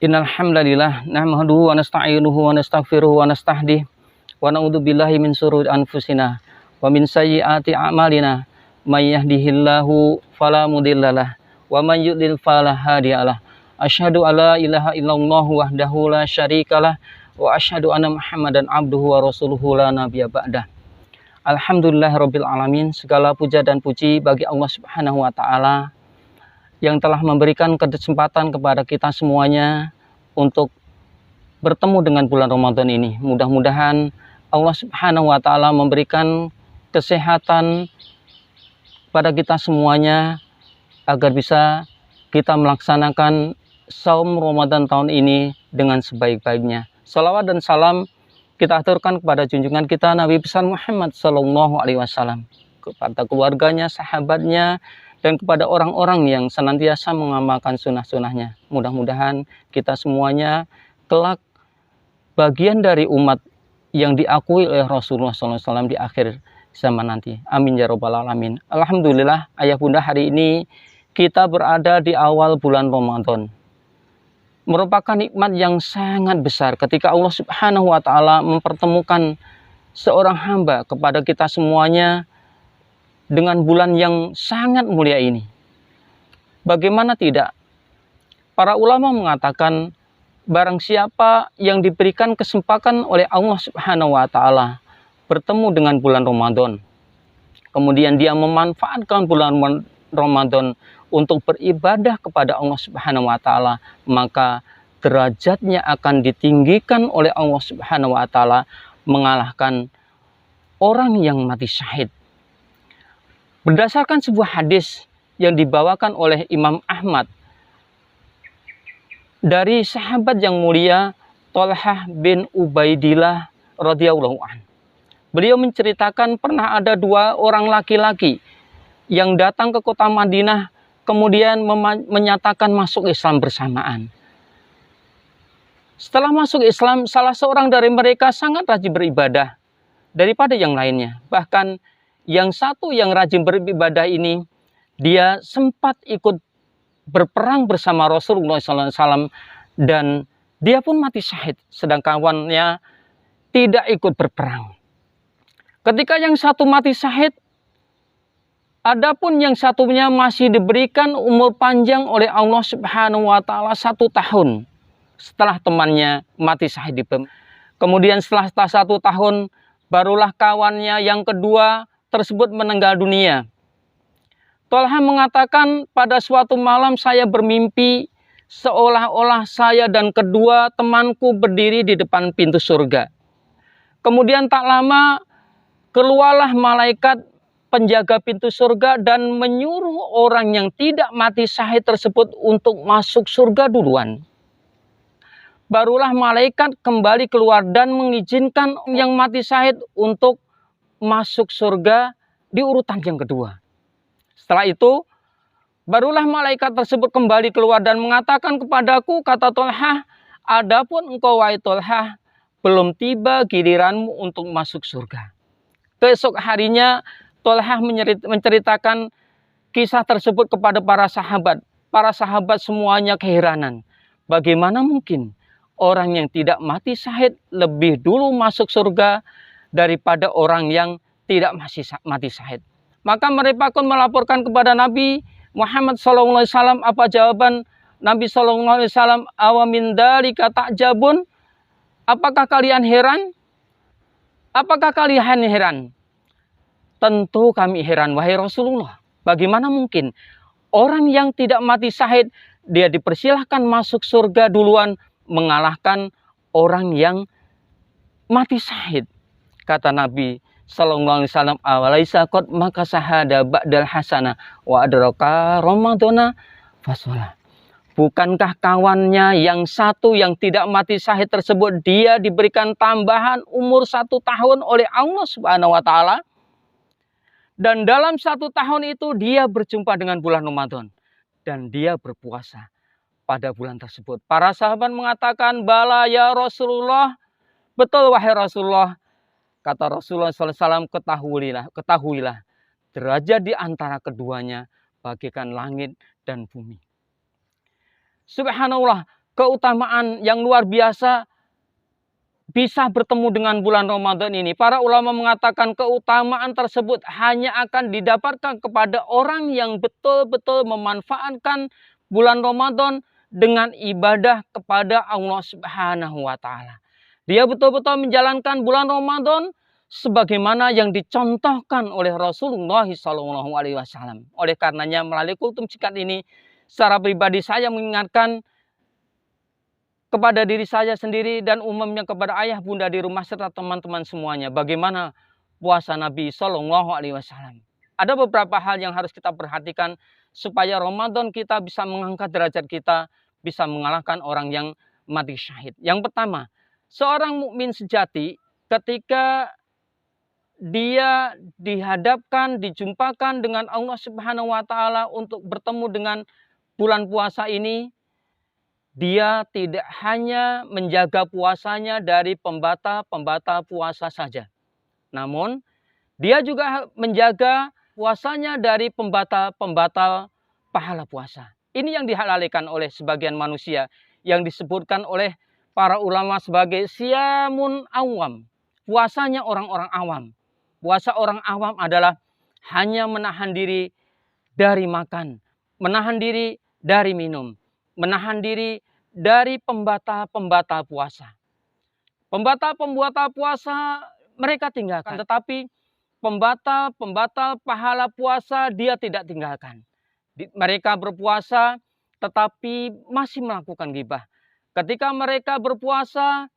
Innal hamdalillah nahmaduhu wa nasta'inuhu wa nastaghfiruhu wa nastahdih wa na'udzu billahi min shururi anfusina wa min sayyiati a'malina may yahdihillahu fala mudhillalah wa may yudlil fala hadiyalah. Asyhadu alla ilaha illallah wahdahu la syarikalah wa asyhadu anna Muhammadan abduhu wa rasuluhu la nabiyya ba'dah. Alhamdulillahirabbil alamin, segala puja dan puji bagi Allah Subhanahu wa taala yang telah memberikan kesempatan kepada kita semuanya untuk bertemu dengan bulan Ramadan ini. Mudah-mudahan Allah Subhanahu wa taala memberikan kesehatan pada kita semuanya agar bisa kita melaksanakan saum Ramadan tahun ini dengan sebaik-baiknya. Salawat dan salam kita aturkan kepada junjungan kita Nabi besar Muhammad sallallahu alaihi wasallam, kepada keluarganya, sahabatnya, dan kepada orang-orang yang senantiasa mengamalkan sunnah-sunnahnya. Mudah-mudahan kita semuanya kelak bagian dari umat yang diakui oleh Rasulullah SAW di akhir zaman nanti. Amin ya robbal alamin. Alhamdulillah ayah bunda, hari ini kita berada di awal bulan Ramadan. Merupakan nikmat yang sangat besar ketika Allah Subhanahu wa taala mempertemukan seorang hamba kepada kita semuanya dengan bulan yang sangat mulia ini. Bagaimana tidak? Para ulama mengatakan barang siapa yang diberikan kesempatan oleh Allah Subhanahu wa taala bertemu dengan bulan Ramadan, kemudian dia memanfaatkan bulan Ramadan untuk beribadah kepada Allah Subhanahu wa taala, maka derajatnya akan ditinggikan oleh Allah Subhanahu wa taala, mengalahkan orang yang mati syahid. Berdasarkan sebuah hadis yang dibawakan oleh Imam Ahmad dari sahabat yang mulia Thalhah bin Ubaidillah radhiyallahu anhu. Beliau menceritakan pernah ada dua orang laki-laki yang datang ke kota Madinah kemudian menyatakan masuk Islam bersamaan. Setelah masuk Islam, salah seorang dari mereka sangat rajin beribadah daripada yang lainnya. Bahkan yang satu yang rajin beribadah ini, dia sempat ikut berperang bersama Rasulullah SAW dan dia pun mati syahid, sedangkan kawannya tidak ikut berperang. Ketika yang satu mati syahid, adapun yang satunya masih diberikan umur panjang oleh Allah Subhanahu wa taala 1 tahun setelah temannya mati syahid. Kemudian setelah 1 tahun, barulah kawannya yang kedua tersebut meninggal dunia. Thalhah mengatakan, pada suatu malam saya bermimpi seolah-olah saya dan kedua temanku berdiri di depan pintu surga. Kemudian tak lama keluarlah malaikat penjaga pintu surga dan menyuruh orang yang tidak mati syahid tersebut untuk masuk surga duluan. Barulah malaikat kembali keluar dan mengizinkan yang mati syahid untuk masuk surga di urutan yang kedua. Setelah itu, barulah malaikat tersebut kembali keluar dan mengatakan kepadaku, kata Thalhah, adapun engkau wahai Thalhah, belum tiba giliranmu untuk masuk surga. Keesok harinya, Thalhah menceritakan kisah tersebut kepada para sahabat. Para sahabat semuanya keheranan. Bagaimana mungkin orang yang tidak mati syahid lebih dulu masuk surga daripada orang yang tidak masih mati syahid. Maka mereka pun melaporkan kepada Nabi Muhammad SAW. Apa jawaban Nabi SAW? Awamin dzalika ta'jabun? Apakah kalian heran? Apakah kalian heran? Tentu kami heran, wahai Rasulullah. Bagaimana mungkin orang yang tidak mati syahid dia dipersilahkan masuk surga duluan mengalahkan orang yang mati syahid? Kata Nabi sallallahu alaihi wasallam, awalaisa qad maka sahada ba'dal hasana wa adraka ramadana fasolah. Bukankah kawannya yang satu yang tidak mati syahid tersebut dia diberikan tambahan umur 1 tahun oleh Allah Subhanahu wa taala, dan dalam 1 tahun itu dia berjumpa dengan bulan Ramadan dan dia berpuasa pada bulan tersebut. Para sahabat mengatakan, bala ya Rasulullah, betul wahai Rasulullah. Kata Rasulullah SAW, ketahuilah, derajat di antara keduanya bagaikan langit dan bumi. Subhanallah, keutamaan yang luar biasa bisa bertemu dengan bulan Ramadan ini. Para ulama mengatakan keutamaan tersebut hanya akan didapatkan kepada orang yang betul-betul memanfaatkan bulan Ramadan dengan ibadah kepada Allah Subhanahu wa taala. Dia betul-betul menjalankan bulan Ramadan sebagaimana yang dicontohkan oleh Rasulullah SAW. Oleh karenanya melalui kultum sikat ini, secara pribadi saya mengingatkan kepada diri saya sendiri dan umumnya kepada ayah bunda di rumah serta teman-teman semuanya. Bagaimana puasa Nabi SAW. Ada beberapa hal yang harus kita perhatikan supaya Ramadan kita bisa mengangkat derajat kita, bisa mengalahkan orang yang mati syahid. Yang pertama, seorang mukmin sejati ketika dia dihadapkan, dijumpakan dengan Allah Subhanahu wa taala untuk bertemu dengan bulan puasa ini, dia tidak hanya menjaga puasanya dari pembatal-pembatal puasa saja. Namun, dia juga menjaga puasanya dari pembatal-pembatal pahala puasa. Ini yang dihalalkan oleh sebagian manusia yang disebutkan oleh para ulama sebagai siyamun awam. Puasanya orang-orang awam. Puasa orang awam adalah hanya menahan diri dari makan, menahan diri dari minum, menahan diri dari pembatal-pembatal puasa. Pembatal-pembatal puasa mereka tinggalkan, tetapi pembatal-pembatal pahala puasa dia tidak tinggalkan. Mereka berpuasa tetapi masih melakukan ghibah. Ketika mereka berpuasa,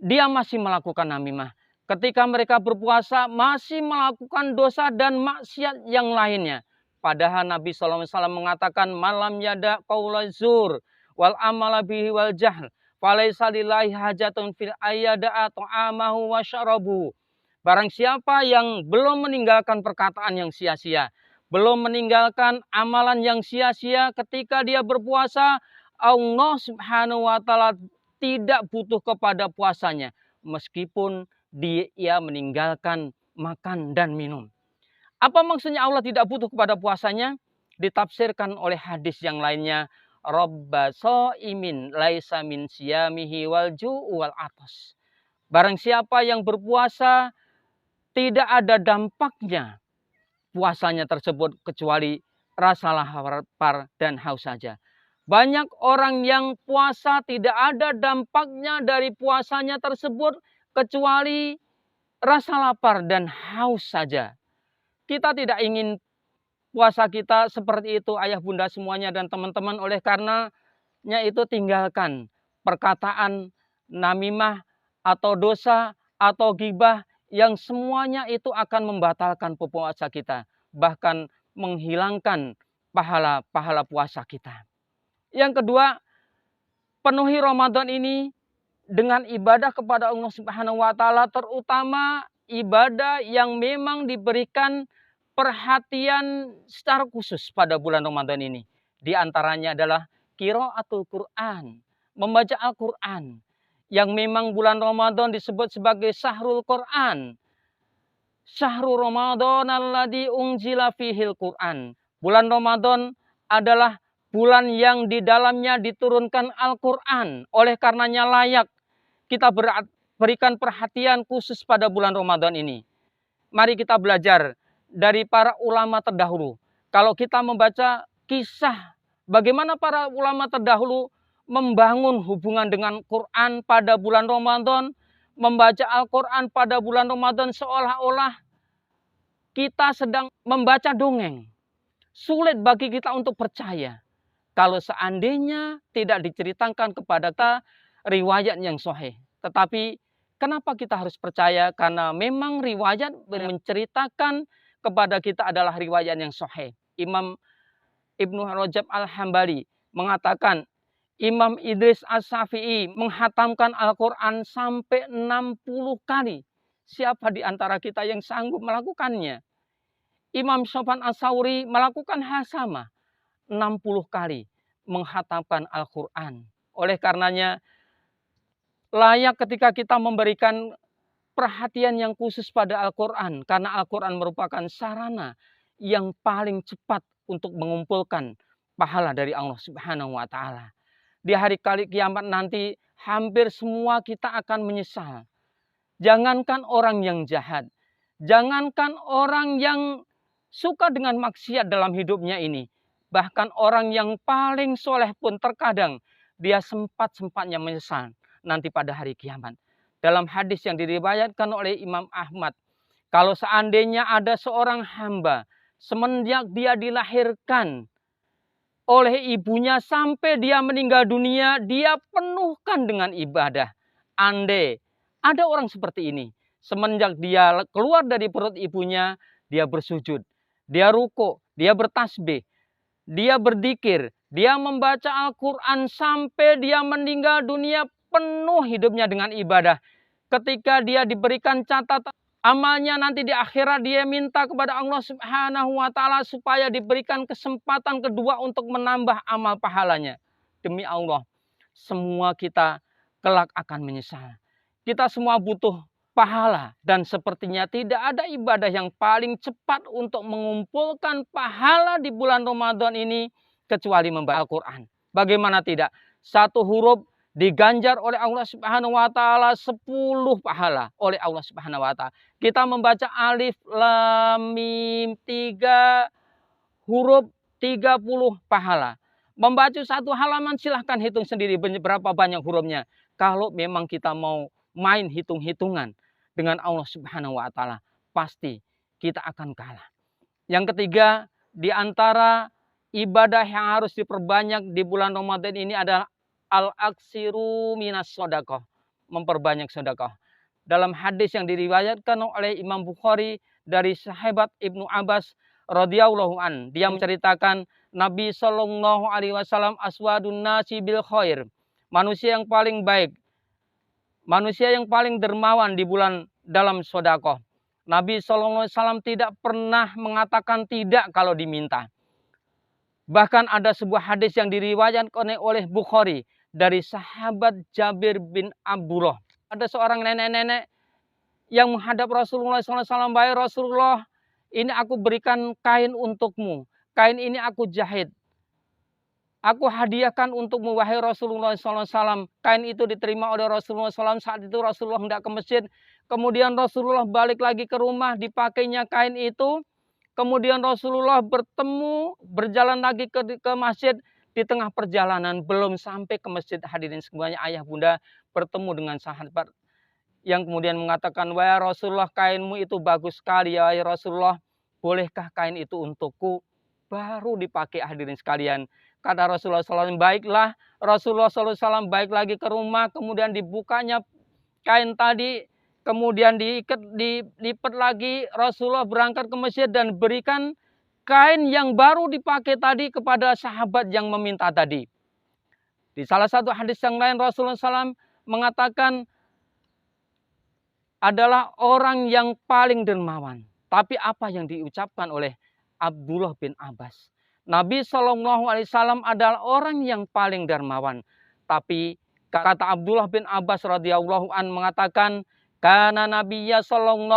dia masih melakukan namimah. Ketika mereka berpuasa, masih melakukan dosa dan maksiat yang lainnya. Padahal Nabi SAW mengatakan, malam yada qaula zur wal amala bihi wal jahl falaisa lillahi hajatun fil ayyada'a ta'amahu wa syarabuhu. Barang siapa yang belum meninggalkan perkataan yang sia-sia, belum meninggalkan amalan yang sia-sia ketika dia berpuasa, Allah Subhanahu wa taala tidak butuh kepada puasanya meskipun dia meninggalkan makan dan minum. Apa maksudnya Allah tidak butuh kepada puasanya? Ditafsirkan oleh hadis yang lainnya, Rabba sha'imin laisa min siyamihi wal ju'u wal atas. Barang siapa yang berpuasa tidak ada dampaknya puasanya tersebut kecuali rasa lapar dan haus saja. Banyak orang yang puasa tidak ada dampaknya dari puasanya tersebut kecuali rasa lapar dan haus saja. Kita tidak ingin puasa kita seperti itu, ayah bunda semuanya dan teman-teman. Oleh karenanya itu tinggalkan perkataan namimah atau dosa atau ghibah yang semuanya itu akan membatalkan puasa kita. Bahkan menghilangkan pahala puasa kita. Yang kedua, penuhi Ramadan ini dengan ibadah kepada Allah Subhanahu wa taala, terutama ibadah yang memang diberikan perhatian secara khusus pada bulan Ramadan ini. Di antaranya adalah qiraatul Quran, membaca Al-Quran. Yang memang bulan Ramadan disebut sebagai Syahrul Quran. Syahrul Ramadan alladzi unzila fihil Quran. Bulan Ramadan adalah bulan yang di dalamnya diturunkan Al-Quran. Oleh karenanya layak kita berikan perhatian khusus pada bulan Ramadan ini. Mari kita belajar dari para ulama terdahulu. Kalau kita membaca kisah bagaimana para ulama terdahulu membangun hubungan dengan Quran pada bulan Ramadan, membaca Al-Quran pada bulan Ramadan seolah-olah kita sedang membaca dongeng. Sulit bagi kita untuk percaya kalau seandainya tidak diceritakan kepada kita riwayat yang sahih. Tetapi kenapa kita harus percaya? Karena memang riwayat menceritakan kepada kita adalah riwayat yang sahih. Imam Ibnu Rajab Al-Hambali mengatakan Imam Idris As-Syafi'i menghatamkan Al-Quran sampai 60 kali. Siapa di antara kita yang sanggup melakukannya? Imam Sufyan Ats-Tsauri melakukan hal sama. 60 kali menghatamkan Al-Quran. Oleh karenanya layak ketika kita memberikan perhatian yang khusus pada Al-Quran. Karena Al-Quran merupakan sarana yang paling cepat untuk mengumpulkan pahala dari Allah Subhanahu wa taala. di hari kiamat nanti hampir semua kita akan menyesal. Jangankan orang yang jahat, jangankan orang yang suka dengan maksiat dalam hidupnya ini, bahkan orang yang paling soleh pun terkadang dia sempat-sempatnya menyesal nanti pada hari kiamat. Dalam hadis yang diriwayatkan oleh Imam Ahmad, kalau seandainya ada seorang hamba semenjak dia dilahirkan oleh ibunya sampai dia meninggal dunia, dia penuhkan dengan ibadah. Andai ada orang seperti ini, semenjak dia keluar dari perut ibunya, dia bersujud, dia rukuk, dia bertasbih, dia berzikir, dia membaca Al-Quran sampai dia meninggal dunia, penuh hidupnya dengan ibadah. Ketika dia diberikan catatan amalnya nanti di akhirat, dia minta kepada Allah Subhanahu wa Ta'ala supaya diberikan kesempatan kedua untuk menambah amal pahalanya. Demi Allah, semua kita kelak akan menyesal. Kita semua butuh pahala, dan sepertinya tidak ada ibadah yang paling cepat untuk mengumpulkan pahala di bulan Ramadan ini kecuali membaca Al-Quran. Bagaimana tidak? Satu huruf diganjar oleh Allah Subhanahu wa Ta'ala 10 pahala oleh Allah Subhanahu wa Ta'ala. Kita membaca alif lam mim 3 huruf 30 pahala. Membaca satu halaman silahkan hitung sendiri berapa banyak hurufnya. Kalau memang kita mau main hitung-hitungan dengan Allah Subhanahu wa Ta'ala, pasti kita akan kalah. Yang ketiga, di antara ibadah yang harus diperbanyak di bulan Ramadan ini adalah al-aksiru minas sodakoh, memperbanyak sedekah. Dalam hadis yang diriwayatkan oleh Imam Bukhari dari sahabat Ibnu Abbas radhiyallahu an, dia menceritakan Nabi Shallallahu alaihi wasallam aswadun nasi bil khair, manusia yang paling baik, manusia yang paling dermawan di bulan dalam sedekah. Nabi Shallallahu alaihi wasallam tidak pernah mengatakan tidak kalau diminta. Bahkan ada sebuah hadis yang diriwayatkan oleh Bukhari dari sahabat Jabir bin Abdullah. Ada seorang nenek-nenek yang menghadap Rasulullah SAW. Baik Rasulullah, ini aku berikan kain untukmu. Kain ini aku jahit. Aku hadiahkan untukmu wahai Rasulullah SAW. Kain itu diterima oleh Rasulullah SAW. Saat itu Rasulullah hendak ke masjid. Kemudian Rasulullah balik lagi ke rumah, dipakainya kain itu. Kemudian Rasulullah berjalan lagi ke masjid. Di tengah perjalanan, belum sampai ke masjid, hadirin semuanya, ayah bunda bertemu dengan sahabat yang kemudian mengatakan, wahai Rasulullah, kainmu itu bagus sekali ya wahai Rasulullah, bolehkah kain itu untukku? Baru dipakai, hadirin sekalian. Kata Rasulullah SAW, baiklah. Rasulullah SAW baik lagi ke rumah, kemudian dibukanya kain tadi, kemudian dilipat lagi. Rasulullah berangkat ke masjid dan berikan kain yang baru dipakai tadi kepada sahabat yang meminta tadi. Di salah satu hadis yang lain Rasulullah SAW mengatakan adalah orang yang paling dermawan. Tapi apa yang diucapkan oleh Abdullah bin Abbas? Nabi SAW adalah orang yang paling dermawan. Tapi kata Abdullah bin Abbas radhiyallahu an mengatakan, karena Nabiya SAW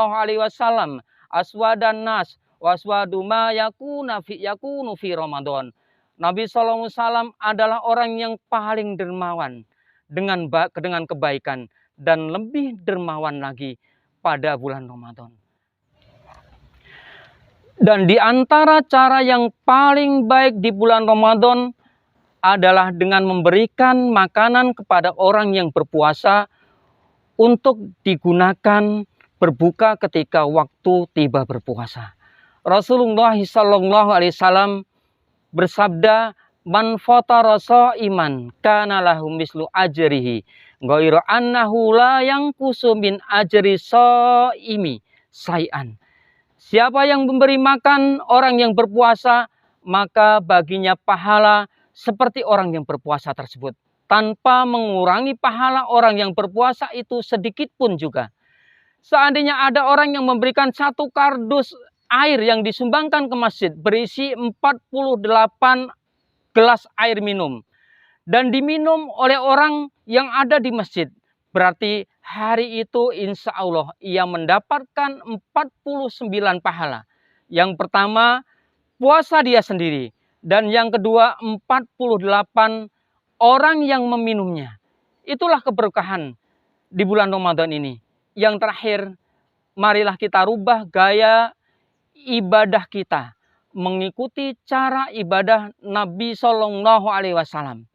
aswadan nas waswadu ma yakunu fi Ramadan. Nabi SAW adalah orang yang paling dermawan dengan kebaikan dan lebih dermawan lagi pada bulan Ramadan. Dan di antara cara yang paling baik di bulan Ramadan adalah dengan memberikan makanan kepada orang yang berpuasa untuk digunakan berbuka ketika waktu tiba berpuasa. Rasulullah SAW bersabda, man fatara sha'iman kana lahu mislu ajrihi ghairu annahu la yanqusu min ajri sha'imi syai'an. Siapa yang memberi makan orang yang berpuasa, maka baginya pahala seperti orang yang berpuasa tersebut, tanpa mengurangi pahala orang yang berpuasa itu sedikit pun juga. Seandainya ada orang yang memberikan satu kardus air yang disumbangkan ke masjid berisi 48 gelas air minum dan diminum oleh orang yang ada di masjid, berarti hari itu insya Allah ia mendapatkan 49 pahala. Yang pertama, puasa dia sendiri, dan yang kedua 48 orang yang meminumnya. Itulah keberkahan di bulan Ramadan ini. Yang terakhir, marilah kita rubah gaya ibadah kita mengikuti cara ibadah Nabi Shallallahu Alaihi Wasallam.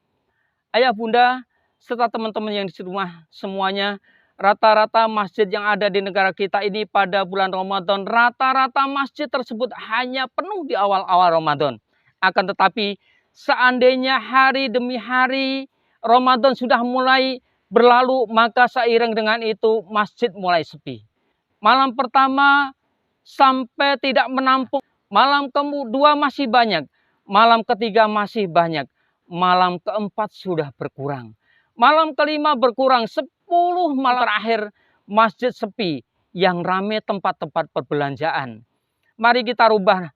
Ayah bunda serta teman-teman yang di rumah semuanya, rata-rata masjid yang ada di negara kita ini pada bulan Ramadan, rata-rata masjid tersebut hanya penuh di awal-awal Ramadan. Akan tetapi seandainya hari demi hari Ramadan sudah mulai berlalu, maka seiring dengan itu masjid mulai sepi. Malam pertama sampai tidak menampung, malam kedua masih banyak, malam ketiga masih banyak, malam keempat sudah berkurang, malam kelima berkurang, 10 malam terakhir masjid sepi, yang ramai tempat-tempat perbelanjaan. Mari kita rubah.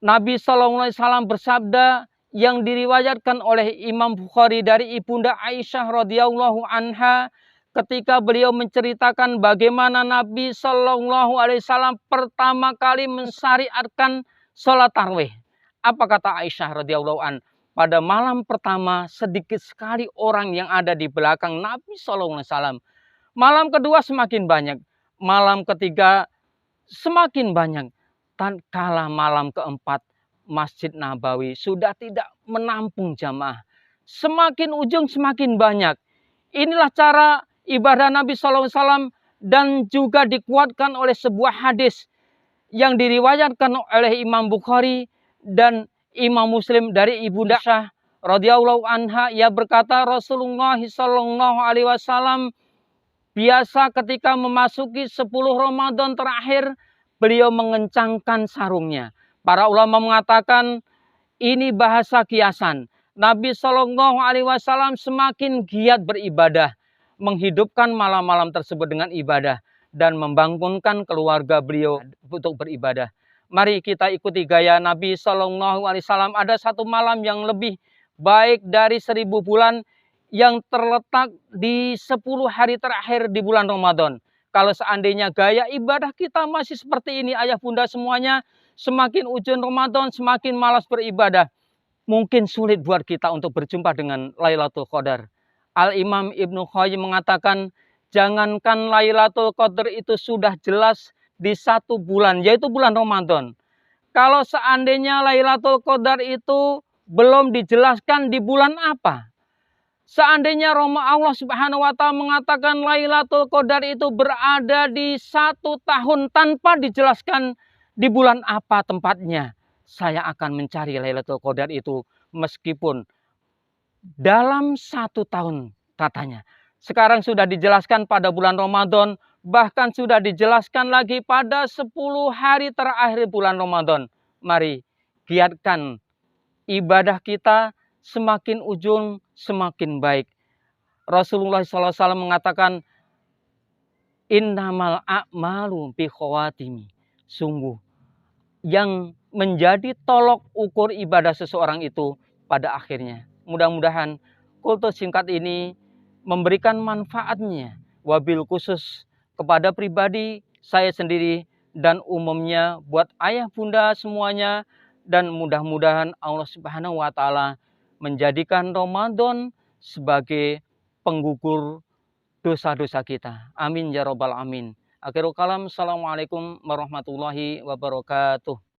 Nabi SAW bersabda yang diriwayatkan oleh Imam Bukhari dari Ibunda Aisyah radhiyallahu anha, ketika beliau menceritakan bagaimana Nabi Shallallahu Alaihi Wasallam pertama kali mensyariatkan sholat tarawih. Apa kata Aisyah radhiyallahu an? Pada malam pertama sedikit sekali orang yang ada di belakang Nabi Shallallahu Alaihi Wasallam. Malam kedua semakin banyak, malam ketiga semakin banyak. Tatkala malam keempat Masjid Nabawi sudah tidak menampung jamaah. Semakin ujung semakin banyak. Inilah cara ibadah Nabi SAW dan juga dikuatkan oleh sebuah hadis yang diriwayatkan oleh Imam Bukhari dan Imam Muslim dari Ibunda Aisyah radhiyallahu anha. Ia berkata Rasulullah SAW biasa ketika memasuki 10 Ramadan terakhir beliau mengencangkan sarungnya. Para ulama mengatakan ini bahasa kiasan. Nabi Shallallahu Alaihi Wasallam semakin giat beribadah, menghidupkan malam-malam tersebut dengan ibadah dan membangunkan keluarga beliau untuk beribadah. Mari kita ikuti gaya Nabi Shallallahu Alaihi Wasallam. Ada satu malam yang lebih baik dari 1000 bulan yang terletak di 10 hari terakhir di bulan Ramadan. Kalau seandainya gaya ibadah kita masih seperti ini, ayah bunda semuanya, semakin ujung Ramadan semakin malas beribadah. Mungkin sulit buat kita untuk berjumpa dengan Lailatul Qadar. Al-Imam Ibnu Qayyim mengatakan, jangankan Lailatul Qadar itu sudah jelas di 1 bulan, yaitu bulan Ramadan. Kalau seandainya Lailatul Qadar itu belum dijelaskan di bulan apa? Seandainya Allah Subhanahu wa Ta'ala mengatakan Lailatul Qadar itu berada di 1 tahun tanpa dijelaskan di bulan apa tempatnya, saya akan mencari Lailatul Qadar itu meskipun dalam 1 tahun katanya. Sekarang sudah dijelaskan pada bulan Ramadan, bahkan sudah dijelaskan lagi pada 10 hari terakhir bulan Ramadan. Mari giatkan ibadah kita, semakin ujung semakin baik. Rasulullah SAW mengatakan, innamal a'malu bi khawatimi. Sungguh yang menjadi tolok ukur ibadah seseorang itu pada akhirnya. Mudah-mudahan kultus singkat ini memberikan manfaatnya, wabil khusus kepada pribadi saya sendiri dan umumnya buat ayah bunda semuanya. Dan mudah-mudahan Allah Subhanahu wa Ta'ala menjadikan Ramadan sebagai penggugur dosa-dosa kita. Amin ya rabbal amin. Akhirul kalam, assalamualaikum warahmatullahi wabarakatuh.